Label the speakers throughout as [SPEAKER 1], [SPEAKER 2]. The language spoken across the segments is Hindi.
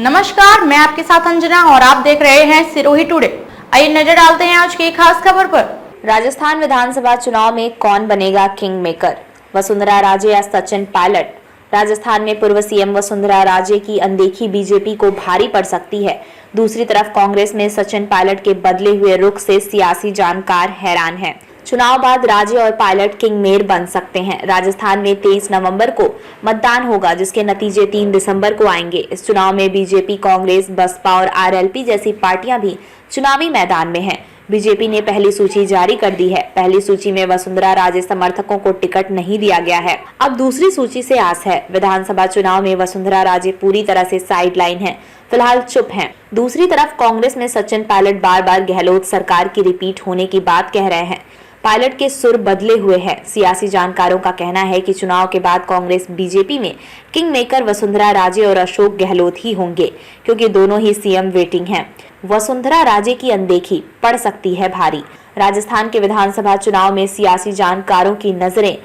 [SPEAKER 1] नमस्कार, मैं आपके साथ अंजना और आप देख रहे हैं सिरोही टुडे। आइए नजर डालते हैं आज की खास खबर पर।
[SPEAKER 2] राजस्थान विधानसभा चुनाव में कौन बनेगा किंग मेकर, वसुंधरा राजे या सचिन पायलट। राजस्थान में पूर्व सीएम वसुंधरा राजे की अनदेखी बीजेपी को भारी पड़ सकती है। दूसरी तरफ कांग्रेस में सचिन पायलट के बदले हुए रुख से सियासी जानकार हैरान हैं। चुनाव बाद राजे और पायलट किंग मेयर बन सकते हैं। राजस्थान में 23 नवंबर को मतदान होगा, जिसके नतीजे 3 दिसंबर को आएंगे। इस चुनाव में बीजेपी, कांग्रेस, बसपा और आरएलपी जैसी पार्टियां भी चुनावी मैदान में हैं। बीजेपी ने पहली सूची जारी कर दी है। पहली सूची में वसुंधरा राजे समर्थकों को टिकट नहीं दिया गया है। अब दूसरी सूची से आस है। विधानसभा चुनाव में वसुंधरा राजे पूरी तरह से साइडलाइन हैं, फिलहाल चुप हैं। दूसरी तरफ कांग्रेस में सचिन पायलट बार बार गहलोत सरकार की रिपीट होने की बात कह रहे हैं। पायलट के सुर बदले हुए हैं। सियासी जानकारों का कहना है कि चुनाव के बाद कांग्रेस बीजेपी में किंग मेकर वसुंधरा राजे और अशोक गहलोत ही होंगे, क्योंकि दोनों ही सीएम वेटिंग हैं। वसुंधरा राजे की अनदेखी पड़ सकती है भारी। राजस्थान के विधानसभा चुनाव में सियासी जानकारों की नजरें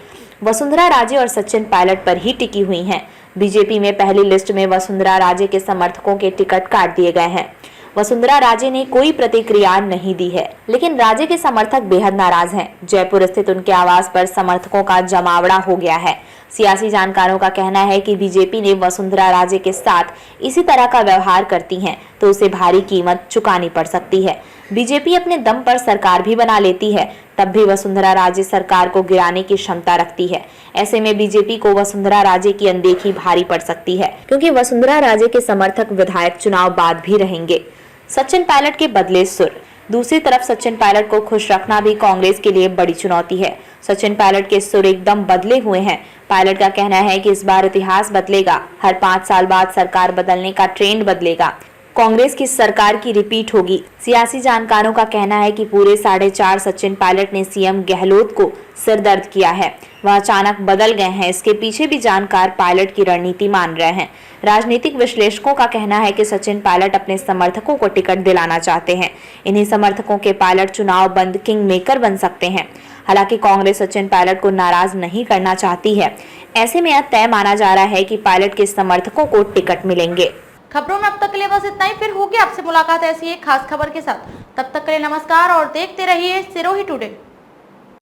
[SPEAKER 2] वसुंधरा राजे और सचिन पायलट पर ही टिकी हुई हैं। बीजेपी में पहली लिस्ट में वसुंधरा राजे के समर्थकों के टिकट काट दिए गए हैं। वसुंधरा राजे ने कोई प्रतिक्रिया नहीं दी है, लेकिन राजे के समर्थक बेहद नाराज हैं। जयपुर स्थित उनके आवास पर समर्थकों का जमावड़ा हो गया है। सियासी जानकारों का कहना है कि बीजेपी ने वसुंधरा राजे के साथ इसी तरह का व्यवहार करती है तो उसे भारी कीमत चुकानी पड़ सकती है। बीजेपी अपने दम पर सरकार भी बना लेती है, तब भी वसुंधरा राजे सरकार को गिराने की क्षमता रखती है। ऐसे में बीजेपी को वसुंधरा राजे की अनदेखी भारी पड़ सकती है, क्योंकि वसुंधरा राजे के समर्थक विधायक चुनाव बाद भी रहेंगे। सचिन पायलट के बदले सुर। दूसरी तरफ सचिन पायलट को खुश रखना भी कांग्रेस के लिए बड़ी चुनौती है। सचिन पायलट के सुर एकदम बदले हुए हैं। पायलट का कहना है कि इस बार इतिहास बदलेगा। हर 5 साल बाद सरकार बदलने का ट्रेंड बदलेगा। कांग्रेस की सरकार की रिपीट होगी। सियासी जानकारों का कहना है कि पूरे 4.5 सचिन पायलट ने सीएम गहलोत को सिरदर्द किया है। वह अचानक बदल गए हैं। इसके पीछे भी जानकार पायलट की रणनीति मान रहे हैं। राजनीतिक विश्लेषकों का कहना है कि सचिन पायलट अपने समर्थकों को टिकट दिलाना चाहते हैं। इन्हीं समर्थकों के पायलट चुनाव बंद किंग मेकर बन सकते हैं। हालांकि कांग्रेस सचिन पायलट को नाराज नहीं करना चाहती है। ऐसे में यह तय माना जा रहा है कि पायलट के समर्थकों को टिकट मिलेंगे।
[SPEAKER 1] खबरों में अब तक के लिए बस इतना ही। फिर होगी आपसे मुलाकात ऐसी एक खास खबर के साथ। तब तक के लिए नमस्कार और देखते रहिए सिरोही टुडे।